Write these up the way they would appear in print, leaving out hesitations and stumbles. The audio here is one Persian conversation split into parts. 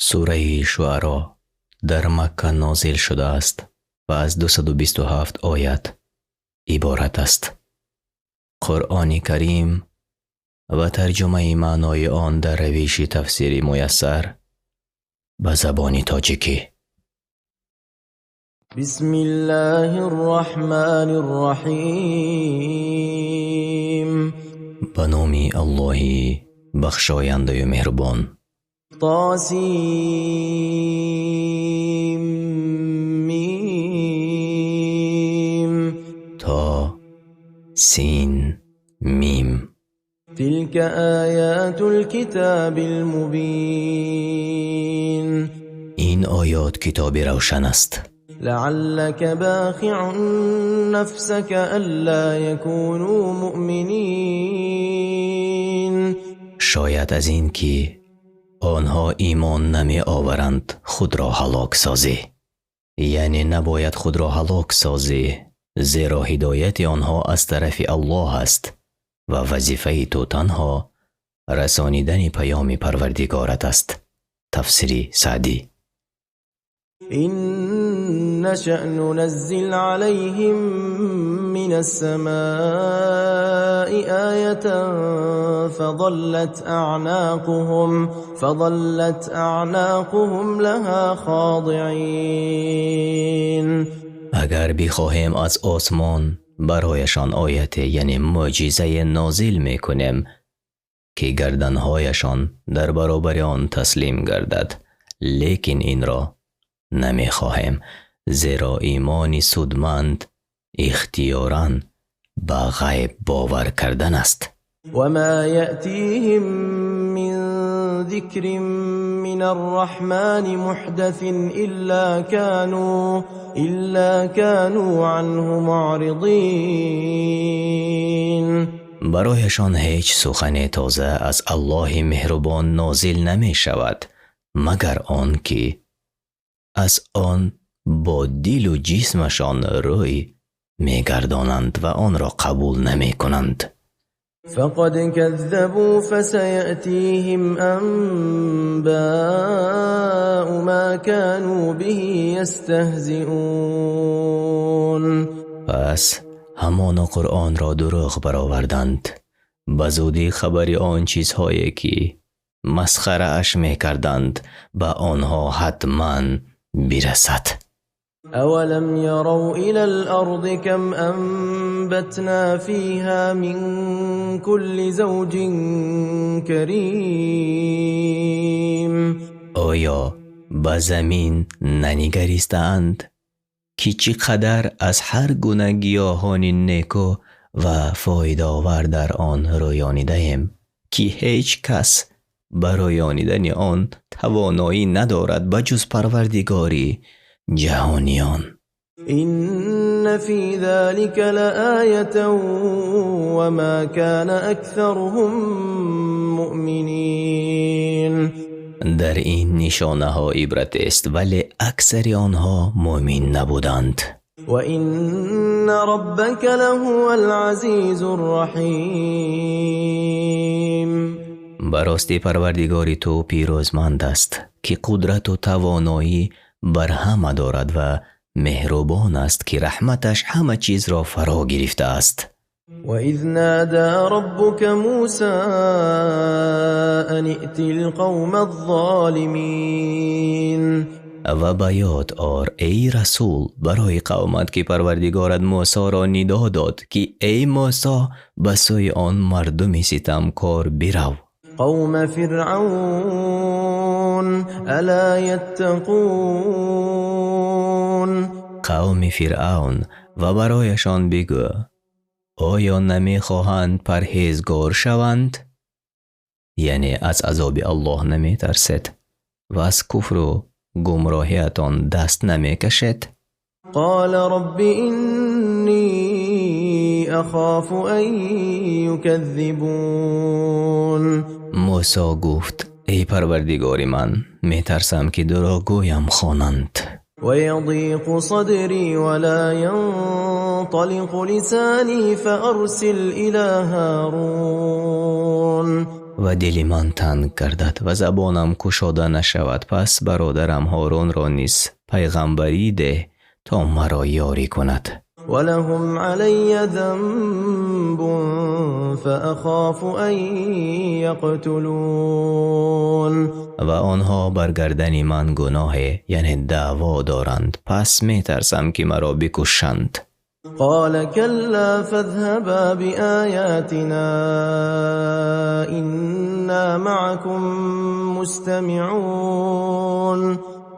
سوره شعرا در مکه نازل شده است و از 227 آیت عبارت است. قرآن کریم و ترجمه معنای آن در روش تفسیر میسر به زبان تاجیکی. بسم الله الرحمن الرحیم. به نام الله بخشاینده و مهربان. طاسیم میم. تا سین میم. تلك آیات الكتاب المبین. این آیات کتاب روشن است. لعلك باخع نفسك الا يكونوا مؤمنین. شاید از این که آنها ایمان نمی آورند خود را هلاک سازی، یعنی نباید خود را هلاک سازی، زیرا هدایت آنها از طرف الله است و وظیفه تو تنها رسانیدن پیام پروردگارت است. تفسیر سعدی. إن نشأ ننزل عليهم من السماء آية فظلت أعناقهم لها خاضعين. اگر بخواهیم از آسمان برایشان آیت یعنی معجزه نازل میکنیم که گردنهایشان در برابر آن تسلیم گردد، لیکن این را نمیخواهیم، زیرا ایمانی سودمند اختیاراً به غیب باور کردن است. وما يأتيهم من ذكر من الرحمن محدث إلا كانوا عنه معرضين. برایشان هیچ سخن تازه از الله مهربان نازل نمی شود مگر آن که از آن با دل و جسمشان روی می گردانند و آن را قبول نمی کنند. فقد كذبوا فسيأتيهم أنباء ما كانوا به يستهزئون. پس همان قرآن را دروغ برآوردند، به زودی خبر آن چیزهایی که مسخره اش می کردند به آنها حتما برسد. اولم يروا الى الارض كم انبتنا فيها من كل زوج كريم. آیا به زمین ننگریستند که چقدر از هر گونه گیاهان نیکو و فایده‌آور در آن رویانیده ایم که هیچ کس برایانیدن آن توانایی ندارد بجز پروردگاری جهانیان. إن في ذلك لآية وما كان أكثرهم مؤمنين. در این نشانه ها عبرت است ولی اکثر آنها مؤمن نبودند. وإن ربك لهو العزيز الرحيم. براستی پروردگاری تو پیروزمند است که قدرت و توانایی بر همه دارد و مهربان است که رحمتش همه چیز را فرا گرفته است. وَإِذْ نَادَى رَبُّكَ مُوسَىٰ أَنِ ائْتِ الْقَوْمَ الظَّالِمِينَ. و به یاد آر ای رسول برای قومت که پروردگارت موسی را ندا داد که ای موسی به سوی آن مردم ستمکار برو. قوم فرعون الا یتقون. قوم فرعون و برایشان بگو آیا نمیخواهند پرهیزگار شوند؟ یعنی از عذاب الله نمی ترسد و از کفر و گمراهیتان دست نمی کشد. قال رب اینی اخاف ان یکذبون. موسی گفت ای پروردگار من می ترسم که دروغگویم خوانند. ويضيق صدري ولا ينطلق لساني فأرسل إلى هارون. و دل من تنگ گردد و زبانم گشاده نشود. پس برادرم هارون را نیز پیغمبری ده تا مرا یاری کند. ولهم علی ذنب فأخاف أن یقتلون. و آنها بر گردن من گناه یعنی دعوا دارند، پس می ترسم که مرا بکشند. قال كلا فاذهبا بآياتنا إنا معكم مستمعون.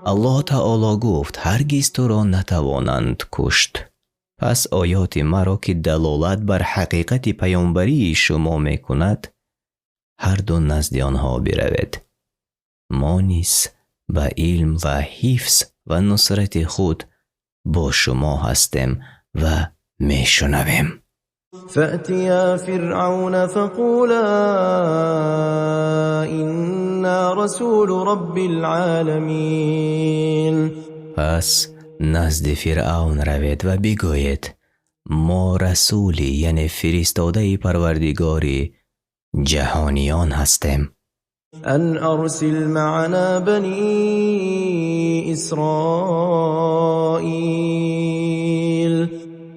الله تعالی گفت هرگز تو را نتوانند کشت. پس آیات مرا که دلالت بر حقیقت پیامبری شما می کند هر دو نزد آنها بروید. ما نیز به علم و حفظ و نصرت خود با شما هستیم و می شنویم. فأتیا فرعون فقولا إنا رسول رب العالمین. پس نزد فرعون روید و بگویید ما رسولی یعنی فرستاده پروردگاری جهانیان هستیم. ان ارسل معنا بنی اسرائیل.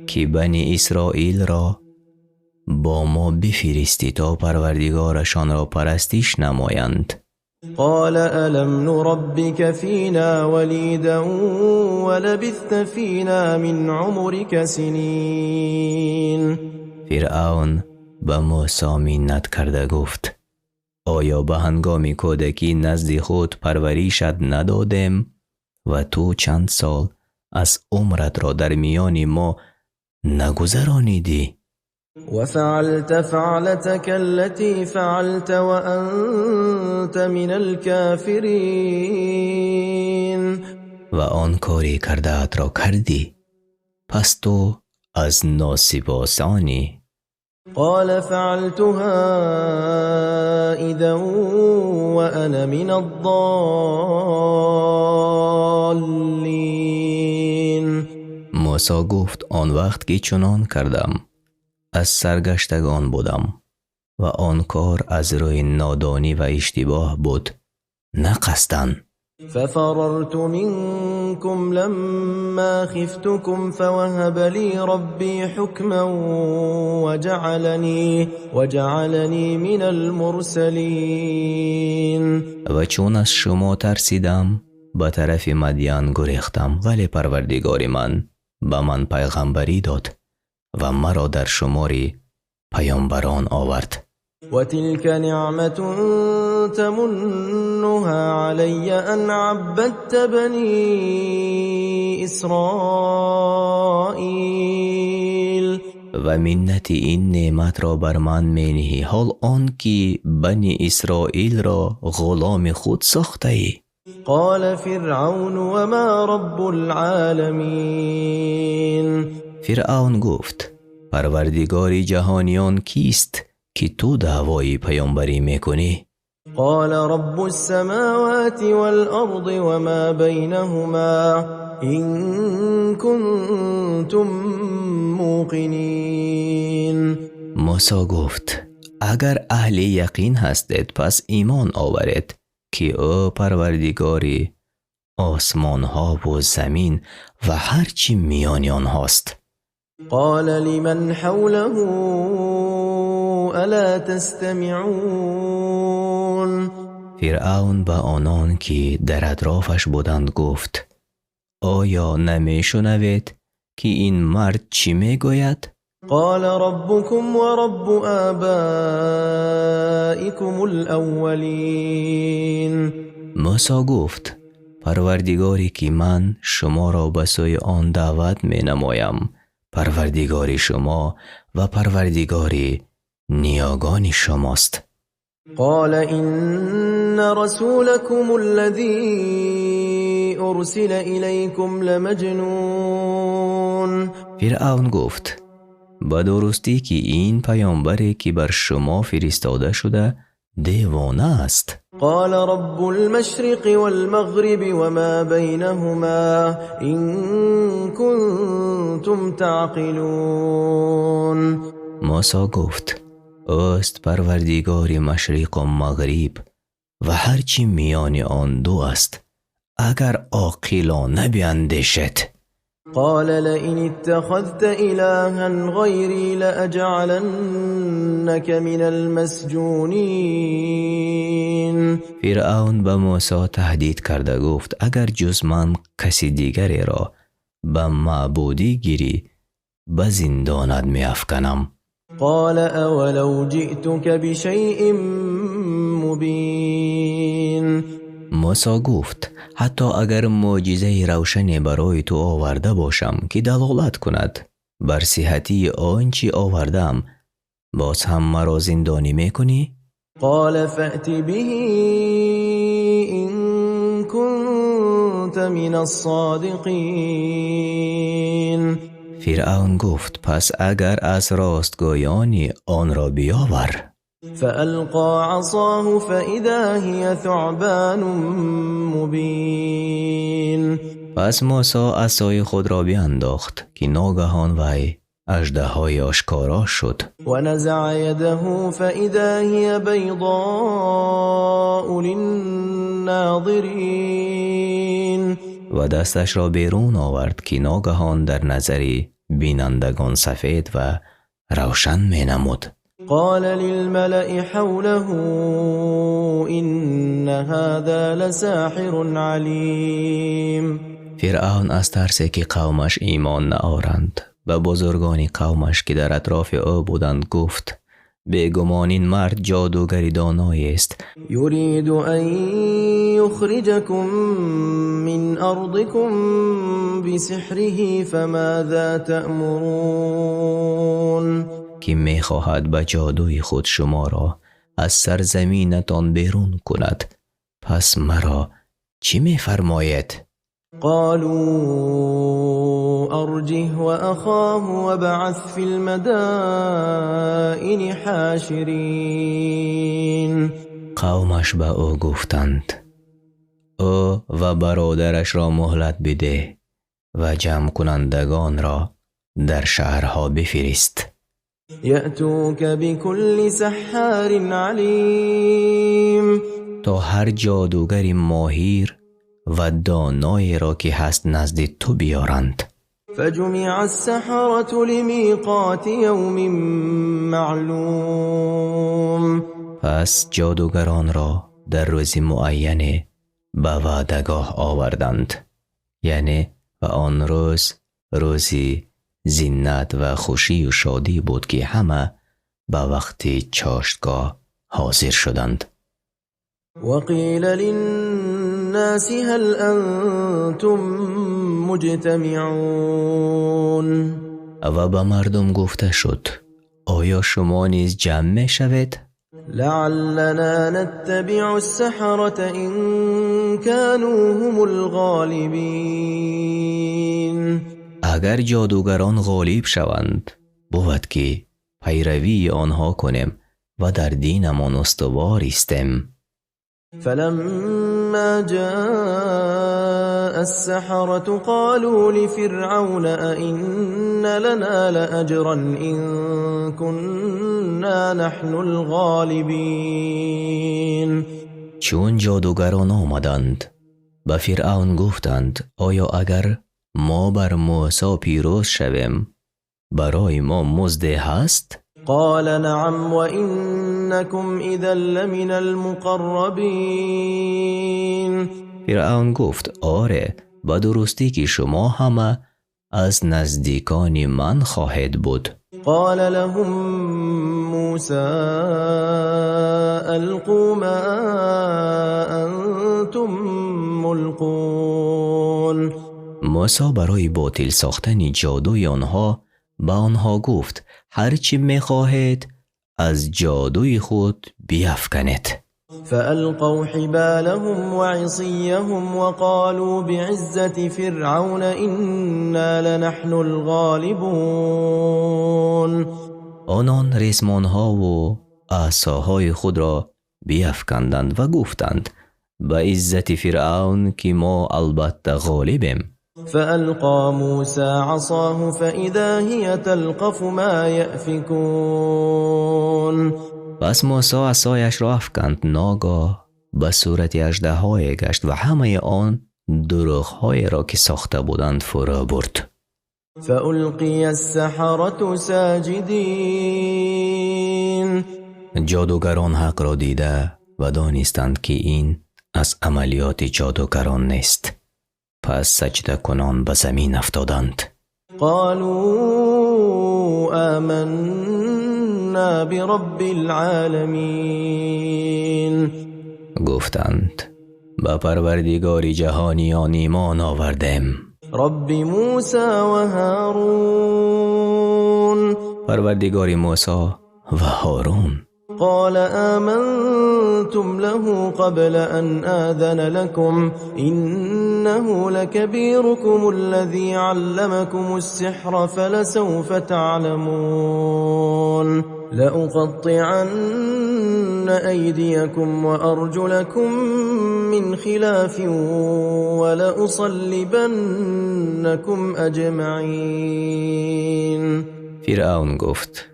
که بنی اسرائیل را با ما بفرستی تا پروردگارشان را پرستش نمایند. قال الم نربك فينا وليدا ولبثت فينا من عمرك سنين. فرعون به موسی منت کرده گفت آیا به هنگام کودکی نزد خود پرورشت ندادیم و تو چند سال از عمرت را در میان ما نگذرانیدی؟ وفعلت فعلتك التي فعلت وأنت من الكافرين. و آن کاری کرده ات را کردی پس تو از ناسپاسانی. قال فعلتها إذا وأنا من الضالين. موسی گفت آن وقت که چنان کردم از سرگشتگان بودم و آن کار از روی نادانی و اشتباه بود نه قصداً. ففررت منكم لما خفتكم فوهب لي ربي حكما وجعلني من المرسلين. و چون از شما ترسیدم به طرف مدین گریختم، ولی پروردگار من به من پیغمبری داد و مرا در شمار پیامبران آورد. وتلك نعمة تمنها علي أن عبدت بني إسرائيل. و منت این نعمت را بر من مینهی حال آن که بنی اسرائیل را غلام خود ساخته ای. قال فرعون وما رب العالمین. فرعون گفت پروردگار جهانیان کیست که تو دعوای پیامبری میکنی؟ قال رب السماوات والأرض وما بينهما إن كنتم موقنين. موسی گفت اگر اهل یقین هستید پس ایمان آورید که او پروردگاری آسمان ها و زمین و هرچی میان آنهاست. قال لمن حوله الا تستمعون. فرعون به آنان که در اطرافش بودند گفت آیا نمیشنوید که این مرد چی میگوید؟ قال ربكم ورب آبائكم الأولين. موسی گفت پروردگاری که من شما را به سوی آن دعوت می نمایم، پروردگاری شما و پروردگاری نیاگان شماست. قال إن رسولكم الذي أرسل إليكم لمجنون. فرعون گفت به درستی که این پیامبری که بر شما فرستاده شده دیوانه است. قال رب المشرق والمغرب وما بينهما إن كنتم تعقلون. موسی گفت اوست پروردگار مشرق و مغرب و هرچی میان آن دو است. اگر عاقلانه بیندیشید. قال لئن اتخذت إلها غيري لأجعلنك من المسجونين. فرعون به موسی تهدید کرده گفت اگر جز من کسی دیگری را به معبودی گیری به زندانت می افکنم. قال اولو جئتك بشيء مبين. موسی گفت حتی اگر معجزه روشنی برای تو آورده باشم که دلالت کند بر صحتی آنچه آوردم، باز هم مرا زندانی میکنی؟ قال فأت به إن كنت من الصادقين. فرعون گفت پس اگر از راستگویانی آن را بیاور. فألقى عصاه فإذا هي ثعبان مبين. پس موسی عصای خود را بینداخت که ناگهان وی اژدهای آشکارا شد. ونزع يده فإذا هي بيضاء للناظرين. و دستش را بیرون آورد که ناگهان در نظر بینندگان سفید و روشن می نمود. قال للملأ حوله إن هذا لساحر عليم. فرعون از ترسی که قومش ایمان نآورند به بزرگان قومش که در اطراف او بودند گفت بیگمان این مرد جادوگری دانایی است. يريد أن يخرجكم من أرضكم بسحره فماذا تأمرون. که میخواهد به جادوی خود شما را از سرزمینتان بیرون کند، پس مرا چی میفرماید؟ قالوا أرجه وأخاه وابعث في المدائن حاشرين. قومش به او گفتند او و برادرش را مهلت بده و جمع کنندگان را در شهرها بفرست. يأتوك بكل سحار عليم. تا هر جادوگری ماهر و دانایی را که هست نزد تو بیارند. فجمع السحرة لمیقات یوم معلوم. پس جادوگران را در روز معین به وعدگاه آوردند، یعنی و آن روز روزی زینت و خوشی و شادی بود که همه به وقت چاشتگاه حاضر شدند. وقیل للناس هل انتم مجتمعون. و به مردم گفته شد آیا شما نیز جمع می شوید؟ لعلنا نتبع السحرة إن كانوا هم الغالبين. اگر جادوگران غالب شوند بود که پیروی آنها کنیم و در دینمان استوار استیم. فلما جاء السحرة قالوا لفرعون أئن لنا لأجرا إن كنا نحن الغالبين. چون جادوگران آمدند به فرعون گفتند آیا اگر ما بر موسی پیروز شویم برای ما مزد هست؟ قال نعم وإنكم إذا لمن المقربين. فرعون گفت آره به درستی که شما همه از نزدیکان من خواهید بود. قال لهم موسى ألقوا ما أنتم ملقون. موسی برای باطل ساختن جادوی آنها به آنها گفت هرچی میخواهید از جادوی خود بیفکنید. فألقوا حبالهم وعصيهم وقالوا بعزة فرعون إنا لنحن الغالبون. آنان ریسمانها و عصاهای خود را بیفکندند و گفتند به عزت فرعون که ما البته غالبیم. فألقى موسى عصاه فإذا هي تلقف ما يأفكون. پس موسی عصایش را افکند، ناگاه به صورت اژدهای گشت و همه آن دروغ‌های را که ساخته بودند فرا برد. فألقي السحرة ساجدين. جادوگران حق را دیده و دانستند که این از عملیات جادوگران نیست، پس سجده کنان به زمین افتادند. قالوا آمنا برب العالمین. گفتند به پروردگار جهانیان ایمان آوردیم. رب موسی و هارون. پروردگار موسی و هارون. قال آمنتم له قبل أن آذن لكم إنه لكبيركم الذي علمكم السحر فلسوف تعلمون لأقطعن أيديكم وأرجلكم من خلاف ولأصلبنكم أجمعين. فرعون گفت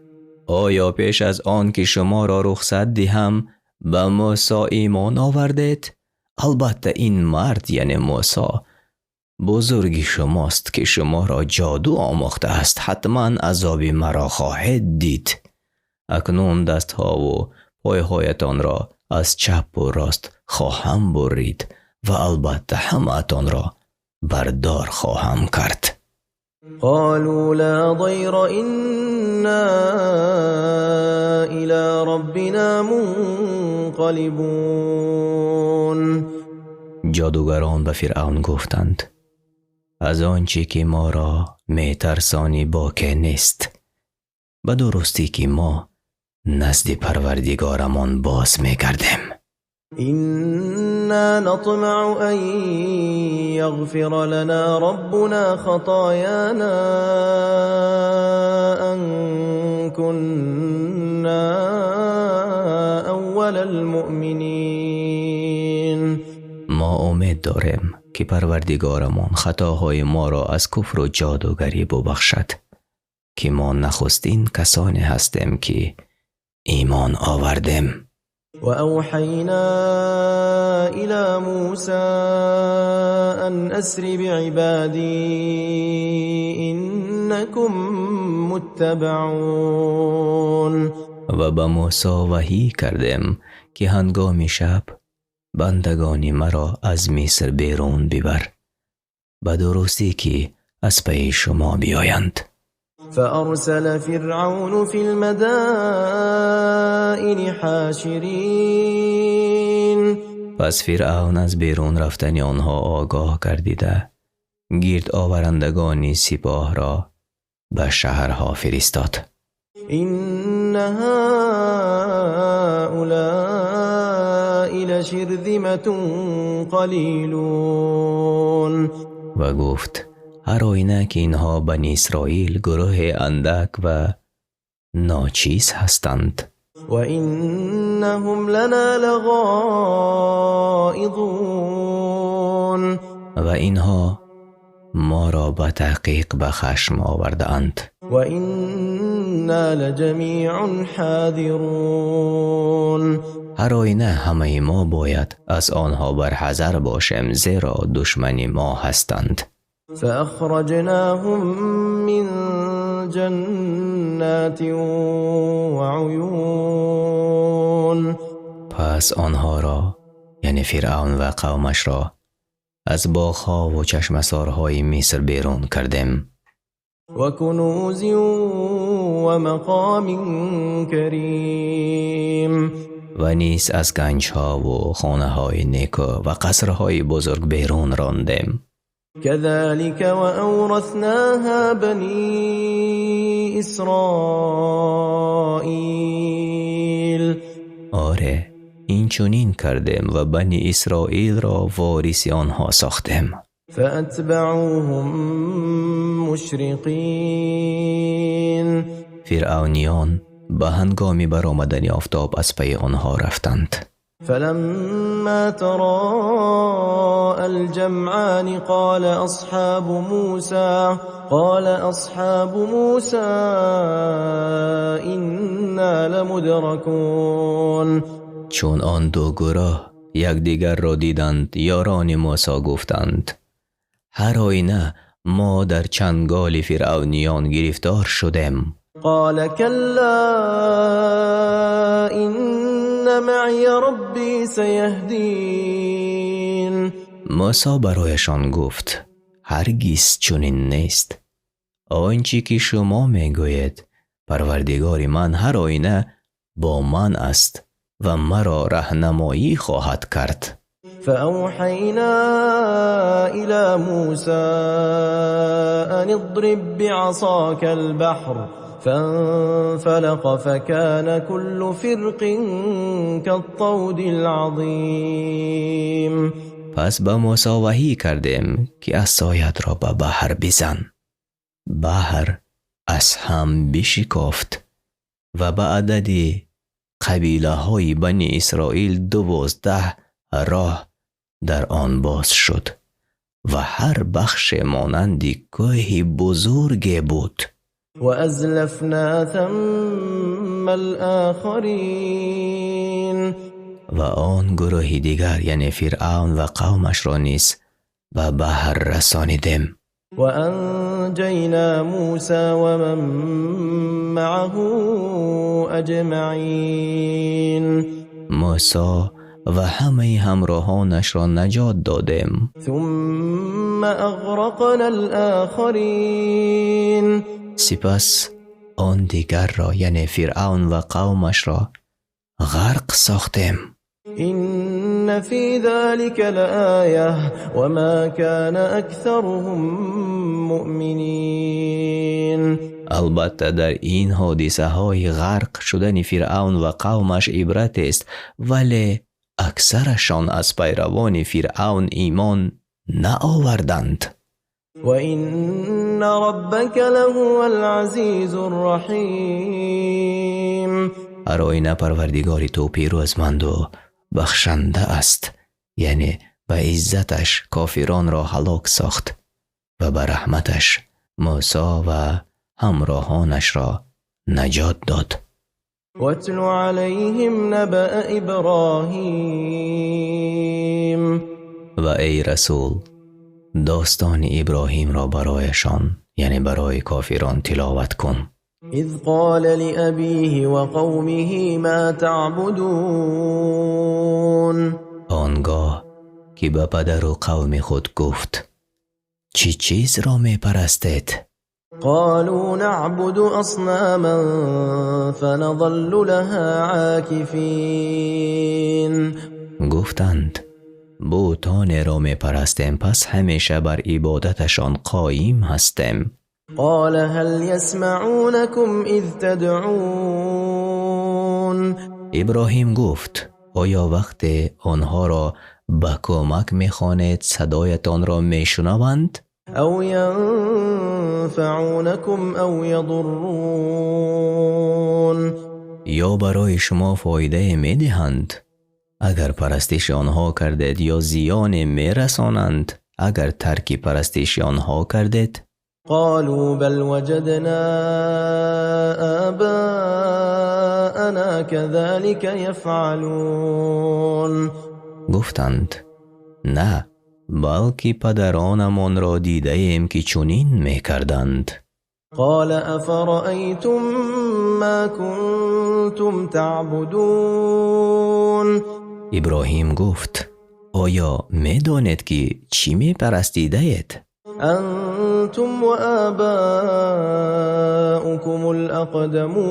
آیا پیش از آن که شما را رخصت دهم به موسی ایمان آوردید؟ البته این مرد یعنی موسی بزرگی شماست که شما را جادو آموخته است، حتما عذاب مرا خواهید دید. اکنون دستها و پایهایتان را از چپ و راست خواهم برید و البته همه‌تان را بردار خواهم کرد. قالوا لا ضير إنا إلى ربنا منقلبون. جادوگران به فرعون گفتند از آنچه که ما را میترسانی باکی نیست، به درستی که ما نزد پروردگارمان باز می‌گردیم. إنا نطمع أن يغفر لنا ربنا خطايانا أن كنا أول المؤمنين. ما امید داریم که پروردگارمان خطاهای ما را از کفر و جادوگری ببخشد که ما نخستین کسانی هستیم که ایمان آوردیم. وأوحينا إلى موسى أن أسر بعبادي إنكم متبعون. و به موسی وحی کردیم که هنگام شب بندگان مرا از مصر بیرون ببر، به درستی که از پی شما بیایند. فأرسل فرعون في المدائن حاشرين. پس فرعون از بیرون رفتن آنها آگاه گردیده گرد آورندگانی سپاه را به شهرها فرستاد. إن هؤلاء لشرذمة قلیلون. و گفت هرآینه که اینها بنی اسرائیل گروه اندک و ناچیز هستند. و انهم لنا لغائظون. و اینها ما را به تحقیق به خشم آوردند. و انا لجمیع حاذرون. هرآینه همه ما باید از آنها برحذر باشیم، زیرا دشمن ما هستند. فأخرجناهم من جنات وعيون. پس آنها را یعنی فرعون و قومش را از باغ‌ها و چشمسارهای مصر بیرون کردیم. و کنوز و مقام کریم. و نیز از گنج‌ها و خانه‌های نیکو و قصرهای بزرگ بیرون راندیم. كذلك وأورثناها بني إسرائيل. آره این چنین کردیم و بنی اسرائیل را وارث آنها ساختیم. فأتبعوهم مشرقین. فرعونیان به هنگام برآمدن آفتاب از پی آنها رفتند. فلما تراءى الجمعان قال أصحاب موسى إنا لمدركون. چون آن دو گروه یکدیگر را دیدند یاران موسی گفتند هر آینه ما در چنگال فرعونیان گرفتار شدیم. قال كلا إن معي ربي سيهدين. موسی برایشان گفت هرگز چنین نیست. آنچه که شما میگویید پروردگار من هر آینه با من است و مرا راهنمایی خواهد کرد. فأوحينا إلى موسى أن اضرب بعصاك البحر فانفلق فكان كل فرق كالطود العظيم. پس به موسی وحی کردیم که عصایت را به بحر بزن. بحر از هم بشکافت و به عدد قبیله های بنی اسرائیل 12 راه در آن باز شد و هر بخش مانند کوه بزرگی بود. و ازلفنا ثم الآخرین. و آن گروه دیگر یعنی فرعون و قومش را نیز به بحر رسانیدیم. و انجینا موسی و من معه اجمعین. موسی و همه همراهانش را نجات دادیم. ثم اغرقنا الآخرین. سپس آن دیگر را یعنی فرعون و قومش را غرق ساختیم. إن في ذلك لآية وما كان أكثرهم مؤمنين. البته در این حادثه های غرق شدن فرعون و قومش عبرت است، ولی اکثرشان از پیروان فرعون ایمان نآوردند. و إن ربك لهو العزیز الرحیم. هر آینه پروردگار تو پیروزمند و بخشنده است، یعنی به عزتش کافران را هلاک ساخت و به رحمتش موسی و همراهانش را نجات داد. واتل علیهم نبأ ابراهیم. و ای رسول داستان ابراهیم را برایشان یعنی برای کافران تلاوت کن. اذ قال لأبيه وقومه ما تعبدون. آنگاه که به پدر و قوم خود گفت چی چیز را می پرستید؟ قالوا نعبد أصناما فنظل لها عاكفين. گفتند بوتان را می پرستیم پس همیشه بر عبادتشان قایم هستیم. قال هل يسمعونكم اذ تدعون. ابراهیم گفت آیا وقت آنها را به کمک می‌خوانید صدایتان را میشنوند؟ او ينفعونكم او يضرون. یا برای شما فایده میدهند اگر پرستش آنها کردید یا زیان میرسانند اگر ترک پرستش آنها کردید؟ قالوا بل وجدنا آباءنا كذلك يفعلون. گفتند نه بلکه پدرانمان را دیده ایم که چنین میکردند. قال افرأيتم ما كنتم تعبدون. ابراهیم گفت آیا میدانید که چی میپرستیده اید؟ انتم و آباؤكم الاقدمون.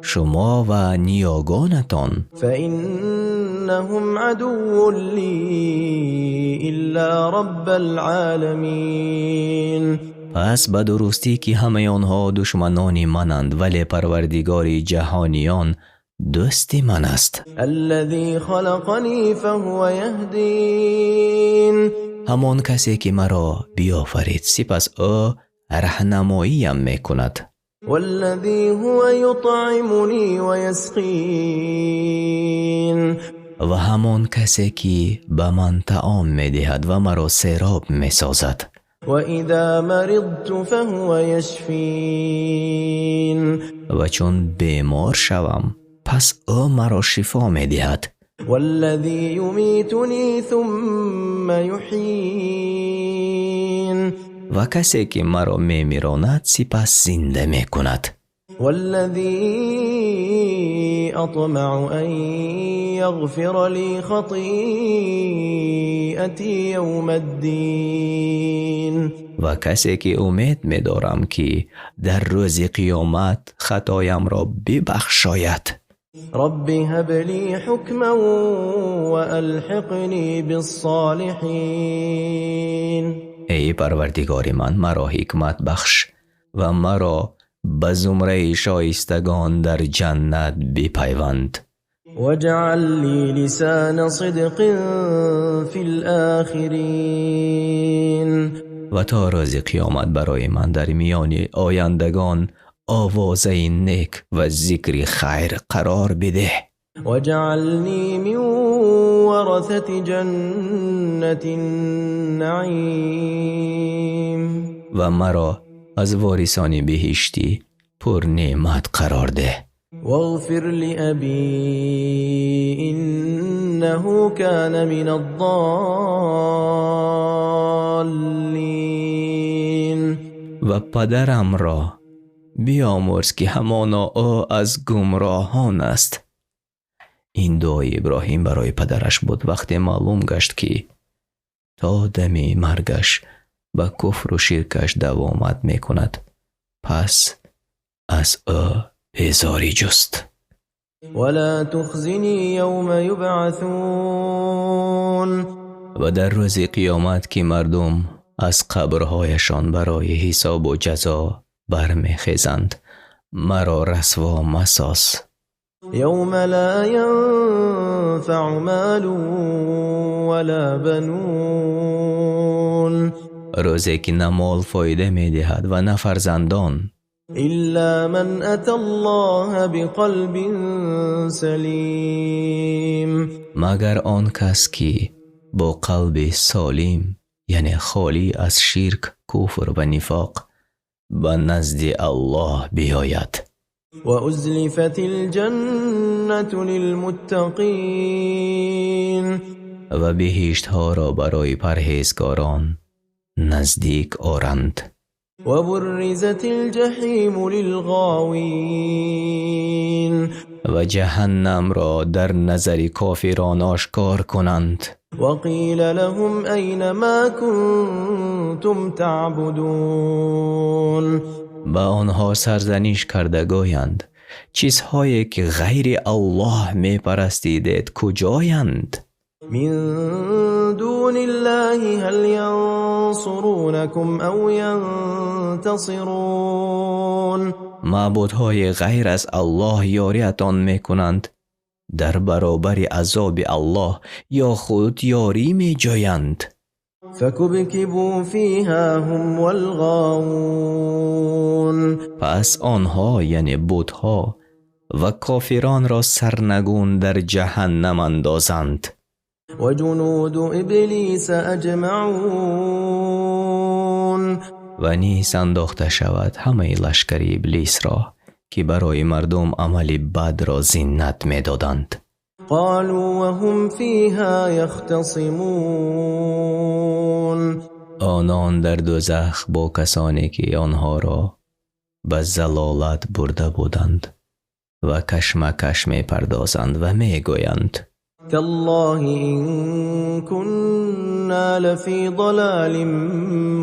شما و نیاگانتان. فإنهم عدو لي إلا رب العالمين. پس به درستی که همه آنها دشمنان منند ولی پروردگار جهانیان دوست من است. الذي خلقني فهو يهدين. همان کسی که مرا بیافرید سپس او راهنماییم میکند. والذي هو يطعمني ويسقين. و همان کسی که به من طعام می دهد و مرا سیراب می سازد. وإذا مرضت فهو يشفين و چون بیمار شوم پس او مرا شفا می دهد. والذي يميتني ثم يحيين و کسی که مرا می میراند سپس زنده می کند. والذي أطمع أن يغفر لي خطيئتي يوم الدين و کسی که امید می دارم که در روز قیامت خطایم را ببخشاید. رب هب لي حكما وألحقني بالصالحين ای پروردگار من مرا حکمت بخش و مرا به زمره شایستگان در جنت بپیوند. واجعل لي لسان صدق في الآخرين و تا روز قیامت برای من در میان آیندگان آوازه نیک و ذکر خیر قرار بده. واجعلني من ورثة جنة النعيم و مرا از وارثان بهشتی پر نعمت قرار ده. واغفر لأبي إنه كان من الضالين و پدرم را بیامرز که همانا او از گمراهان است. این دعای ابراهیم برای پدرش بود وقتی معلوم گشت که تا دم مرگش به کفر و شرکش دوامت می کند. پس از او بیزاری جست. ولا تخزني يوم يبعثون و در روز قیامت که مردم از قبرهایشان برای حساب و جزا برمیخیزند مرا رسوا مساز. يوم لا ينفع مال ولا بنون روزی که نه مال فایده می دهد و نه فرزندان إلا من أتى الله بقلب سليم مگر آن کس که با قلب سالم یعنی خالی از شرک، کفر و نفاق به نزد الله بیاید. وأزلفت الجنة للمتقين و بهشت ها را برای پرهیزگاران نزدیک آرند. وبرزت الجحيم للغاوين و جهنم را در نظر کافران آشکار کنند. وقيل لهم أين ما كنتم تعبدون با آنها سرزنش کرده گویند چیزهایی که غیر الله می پرستیدید کجایند؟ من دون الله هل ينصرونكم أو ينتصرون معبودهای غیر از الله یاریتان می کنند در برابر عذاب الله یا خود یاری می جویند. فكبكبوا فيها هم والغاوون پس آنها یعنی بتها و کافران را سرنگون در جهنم اندازند. وجنود إبليس أجمعون و نیز انداخته شود همه لشکر ابلیس را که برای مردم عمل بد را زینت می دادند. قالوا وهم فيها يختصمون آنان در دوزخ با کسانی که آنها را به ضلالت برده بودند و کشمکش می پردازند و می گویند تالله إن كنا لفي ضلال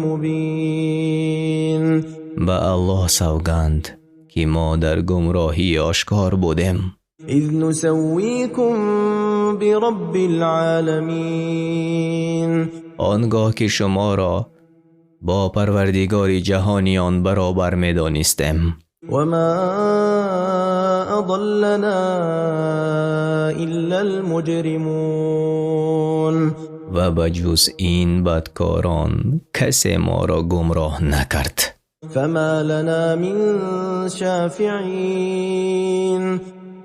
مبين به الله سوگند که ما در گمراهی آشکار بودیم. إذ نسويكم برب العالمين آنگاه که شما را با پروردگار جهانیان برابر می دانستیم. وما أضلنا إلا المجرمون و بجز این بدکاران کسی ما را گمراه نکرد. فما لنا من شافعين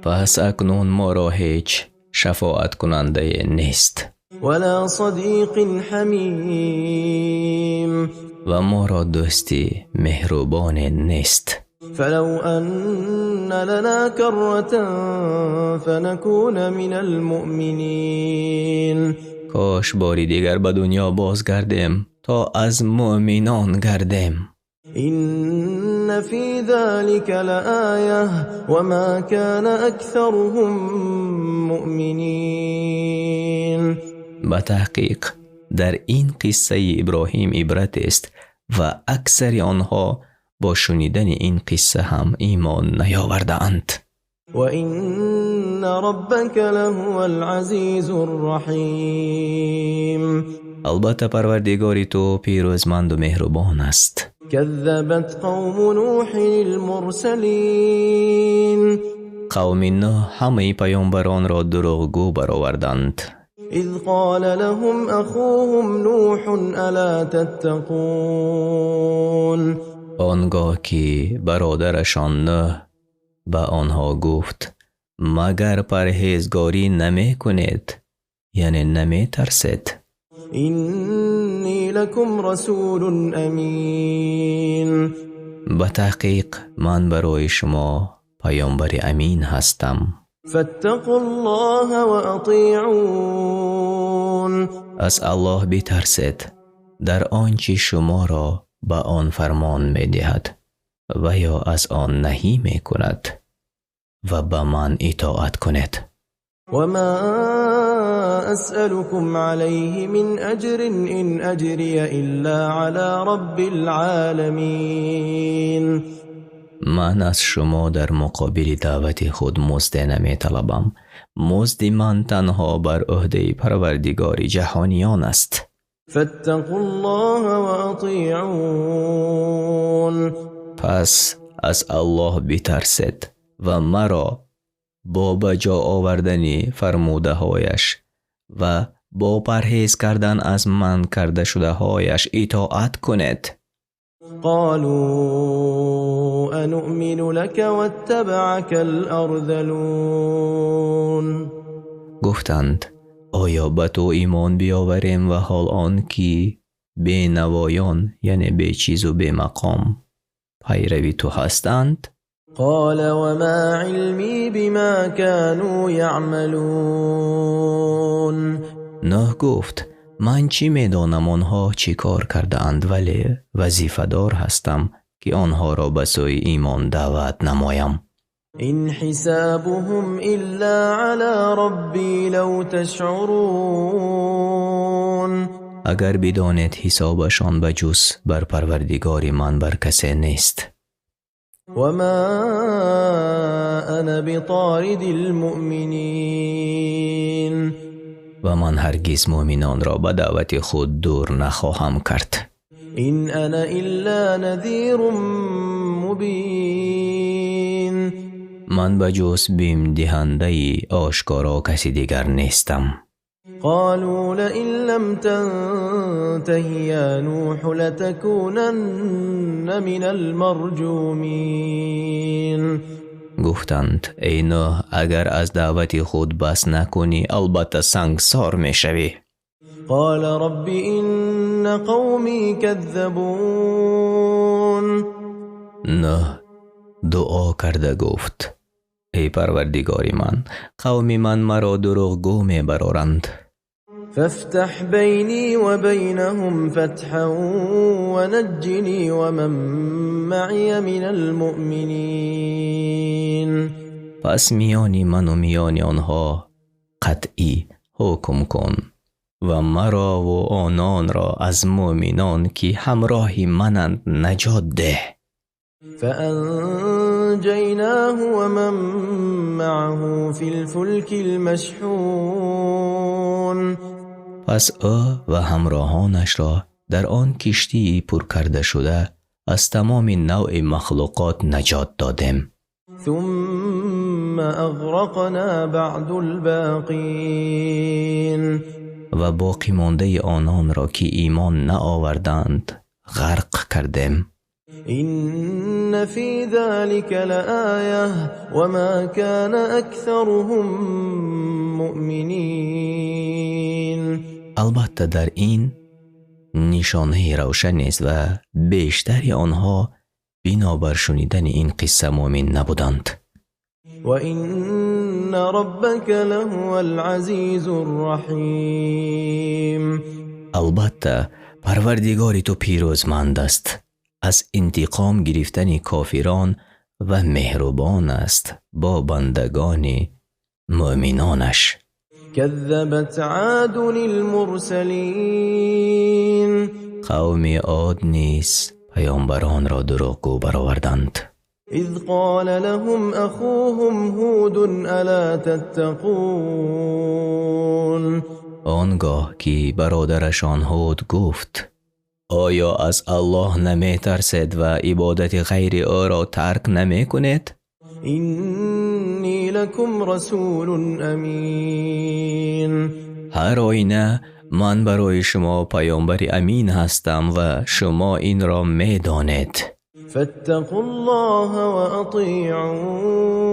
پس اکنون ما را هیچ شفاعت کننده نیست ولا صديق حميم و ما را دوستی مهربان نیست. فلو أن لنا كرة فنكون من المؤمنين کاش باری دیگر به دنیا بازگردیم تا از مؤمنان گردیم. إن في ذلك لآية وما كان أكثرهم مؤمنين به تحقیق در این قصه ابراهیم عبرت است و اکثر آنها با شنیدن این قصه هم ایمان نیاوردند. وإن ربك لهو العزيز الرحيم البته پروردگاری تو پیروزمند و مهربان است. كذبت قوم نوح المرسلين قوم نوح همه پیامبران را دروغگو برآوردند. إذ قال لهم أخوهم نوح ألا تتقون آنگاه که برادرشان نوح به آنها گفت مگر پرهیزگاری نمی کنید، یعنی نمی ترسید. إني لكم رسول أمين به تحقیق من برای شما پیامبر امین هستم. فاتقوا الله وأطيعون از الله بترسید در آنچه شما را به آن فرمان می دهد و یا از آن نهی می کند و به من اطاعت کنید. وما أسألكم عليه من أجر إن أجري إلا على رب العالمين من از شما در مقابل دعوت خود مزد نمی طلبم. مزد من تنها بر عهده پروردگار جهانیان است. فاتقوا الله وأطيعون پس از الله بترسید و مرا با بجا آوردن فرموده هایش و با پرهیز کردن از من کرده شده هایش اطاعت کنید. قالوا أنؤمن لك واتبعك الأرذلون گفتند آیا به تو ایمان بیاوریم و حال آن که بی نوایان یعنی بی چیز و بی مقام پیروی تو هستند؟ قال وما علمي بما كانوا يعملون نوح گفت من چی میدانم آنها چی کار کرده اند، ولی وظیفه دار هستم که آنها را به سوی ایمان دعوت نمایم. إن حسابهم إلا على ربي لو تشعرون اگر بدانید حسابشان به جز بر پروردگار من بر کسی نیست. وما أنا بطارد المؤمنين و من هرگز مؤمنان را به دعوت خود دور نخواهم کرد. إن أنا إلا نذير مبين من به جز بیم دهنده آشکارا کسی دیگر نیستم. قالوا لئن لم تنته يا نوح لتكونن من المرجومين گفتند ای نوح اگر از دعوت خود بس نکنی البته سنگسار می شوی. قال رب إن قومي كذبون نوح دعا کرده گفت ای پروردگار من قوم من مرا دروغگو می برارند. فافتح بيني وبينهم فتحا ونجني ومن معي من المؤمنين پس میانی من و میانی آنها قطعی حکم کن و مرا و آنان را از مؤمنان که همراه منند نجات ده. فأنجيناه ومن معه في الفلك المشحون پس او و همراهانش را در آن کشتی پر کرده شده از تمام نوع مخلوقات نجات دادیم. ثم أغرقنا بعد الباقين و باقی مانده آنان را که ایمان نآوردند غرق کردیم. إن في ذلك لآية وما كان أكثرهم مؤمنين. البته در این نشانه روشن است و بیشتری آنها بنابر شنیدن این قصه مؤمن نبودند. وإن ربك لهو العزیز الرحیم. البته پروردگار تو پیروزمند است، از انتقام گرفتن کافران و مهربان است با بندگان مؤمنانش. كذبت عاد المرسلین. قوم عاد نیز پیامبران را دروغگو برآوردند. اذ قال لهم اخوهم هود الا تتقون. آنگاه که برادرشان هود گفت آیا از الله نمی ترسید و عبادت غیر او را ترک نمی کنید؟ اینی لکم رسول امین. هر آینه من برای شما پیامبر امین هستم و شما این را می دانید. فاتقوا الله و اطیعون.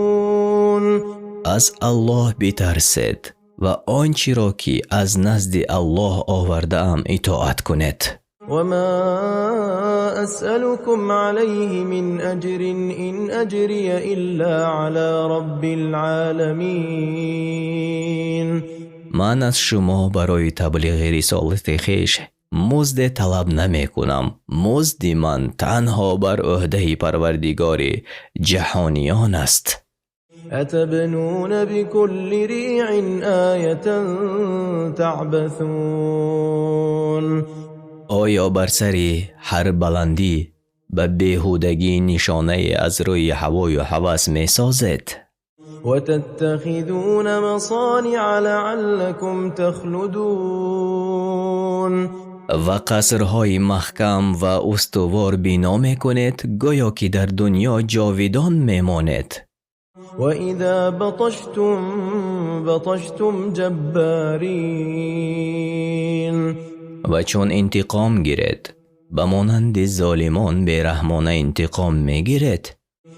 از الله بترسید و آنچه را که از نزد الله آورده ام اطاعت کنید. وما أسألكم عليه من أجر إن أجري إلا على رب العالمين. من از شما برای تبلیغ رسالت خویش مزد طلب نمی کنم. مزد من تنها بر عهده پروردگار جهانیان است. أتبنون بكل ريع آية تعبثون. آیا بر سر هر بلندی به بیهودگی نشانه از روی هوای و هوس می سازد؟ و تتخذون مصانع لعلكم تخلدون. و قصرهای محکم و استوار بنا می کنید گویا که در دنیا جاویدان می مانید. و اذا بطشتم جبارین. و چون انتقام گیرد به مانند ظالمان بیرحمانه انتقام می گیرد.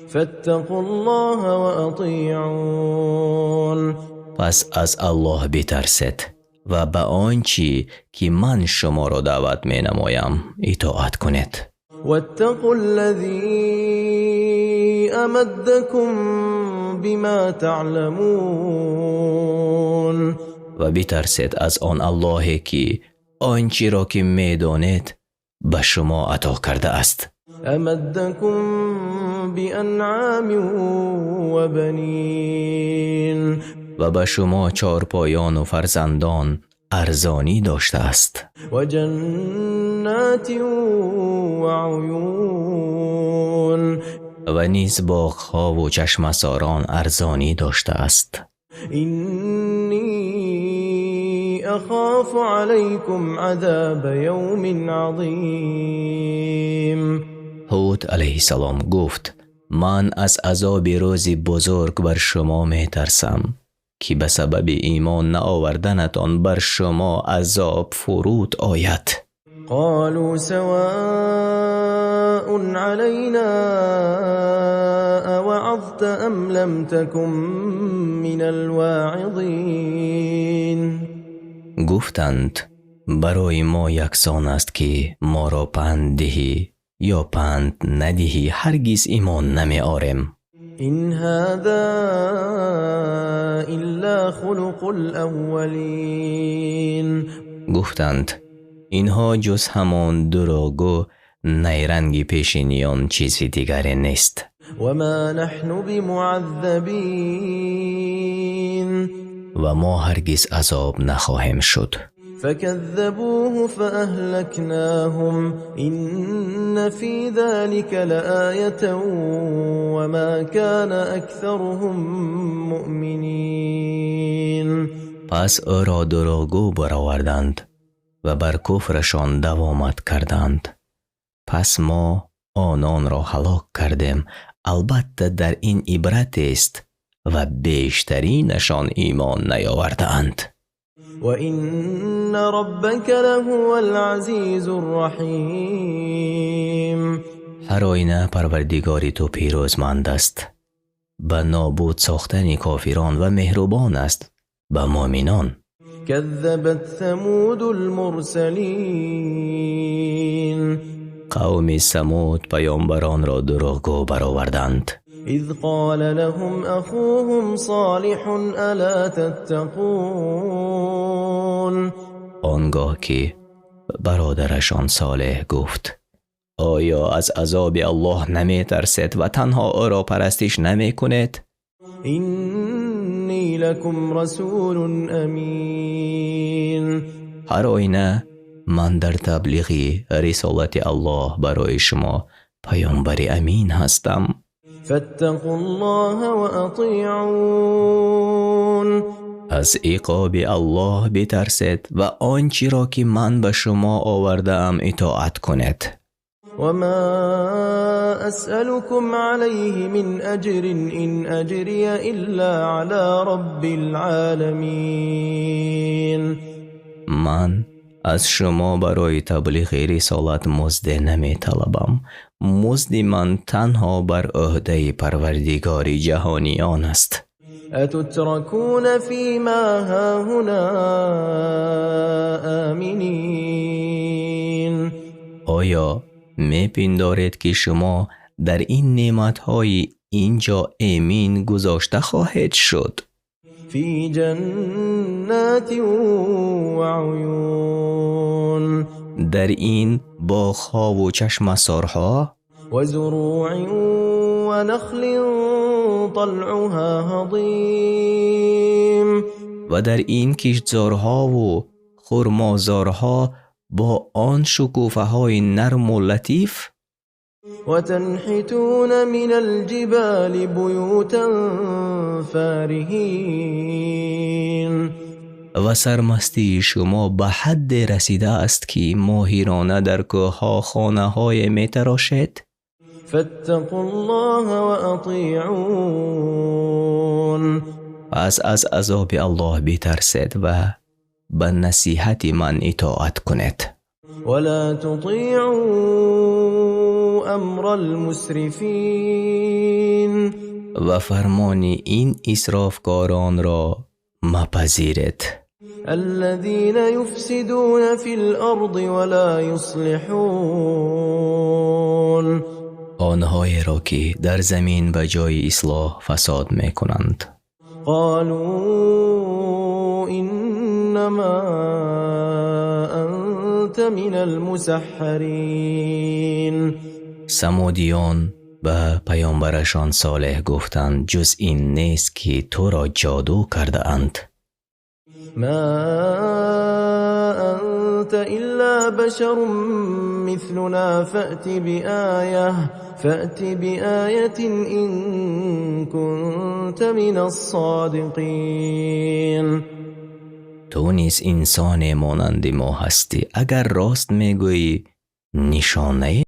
فاتقوا الله و اطیعون. پس از الله بترسید و به آنچه که من شما را دعوت می نمایم اطاعت کنید. واتقوا الذی امدکم بما تعلمون. و بترسید از آن الله که آنچه را که می دانید به شما عطا کرده است. امدکم بانعام و بنین. و به شما چارپایان و فرزندان ارزانی داشته است. و جنات و عیون. و نیز باغ‌ها و چشمساران ارزانی داشته است. اینی اخاف علیکم عذاب یوم عظیم. هود علیه السلام گفت من از عذاب روزی بزرگ بر شما می ترسم که به سبب ایمان نآوردنتان بر شما عذاب فرود آید. قالوا سواء علینا اوعظت ام لم تکن من الواعظین. گفتند برای ما یکسان است که ما را پند دهی یا پند ندهی، هرگز ایمان نمی آریم. این هذا الا خلق الاولین. گفتند اینها جز همان دروغ نیرنگ پیشینیان چیزی دیگری نیست. و ما نحن بمعذبین. و ما هرگز عذاب نخواهیم شد. فكذبوه فأهلكناهم إن في ذلك لآية وما كان أكثرهم مؤمنين. پس او را دروغگو برآوردند و بر کفرشان دوامت کردند. پس ما آنان را هلاک کردیم. البته در این عبرت است و بیشترینشان ایمان نیاوردند. و این ربک لهو العزیز الرحیم. هر آینه پروردگاری تو پیروزمند است، به نابود ساختن کافران و مهربان است به مؤمنان. كذبت ثمود المرسلين قوم ثمود پیامبران را دروغگو برآوردند. إذ قال لهم أخوهم صالح ألا تتقون آنگاه که برادرشان صالح گفت آیا از عذاب الله نمی ترسید و تنها او را پرستش نمی کنید؟ إني لكم رسول أمين هر آینه من در تبلیغ رسالت الله برای شما پیامبر امین هستم. فاتقوا الله وأطيعون از عقاب الله بترسید و آنچه را که من به شما آورده ام اطاعت کنید. وما أسألكم عليه من أجر إن أجري إلا على رب العالمين من از شما برای تبلیغ رسالت مزد نمی طلبم. مزد من تنها بر عهده پروردگار جهانیان است. أتتركون فيما هاهنا آمنين آیا می پندارید که شما در این نعمتهای اینجا امین گذاشته خواهید شد؟ في جنات وعيون در این باغ‌ها و چشمسارها وزروع ونخل طلعها هضيم و در این کشتزارها و خرمازارها با آن شکوفه های نرم و لطیف وتنحتون من الجبال بيوتا فارهين و سرمستی شما به حد رسیده است که ماهرانه در کوه‌ها خانه های می تراشید. فاتقوا الله وأطيعون پس از عذاب الله بترسید و به نصیحت من اطاعت کنید. ولا تطيعوا أمر المسرفين و فرمان این اسرافکاران را مپذیرید. الذين يفسدون في الأرض ولا يصلحون آنهایی را که در زمین به جای اصلاح فساد می کنند. قالوا إنما أنت من المسحرين ثمودیان به پیامبرشان صالح گفتند جز این نیست که تو را جادو کرده اند. ما أنت إلا بشر مثلنا فأت بآية إن كنت من الصادقين تو نیز انسان مانند ما هستی. اگر راست میگویی نشانه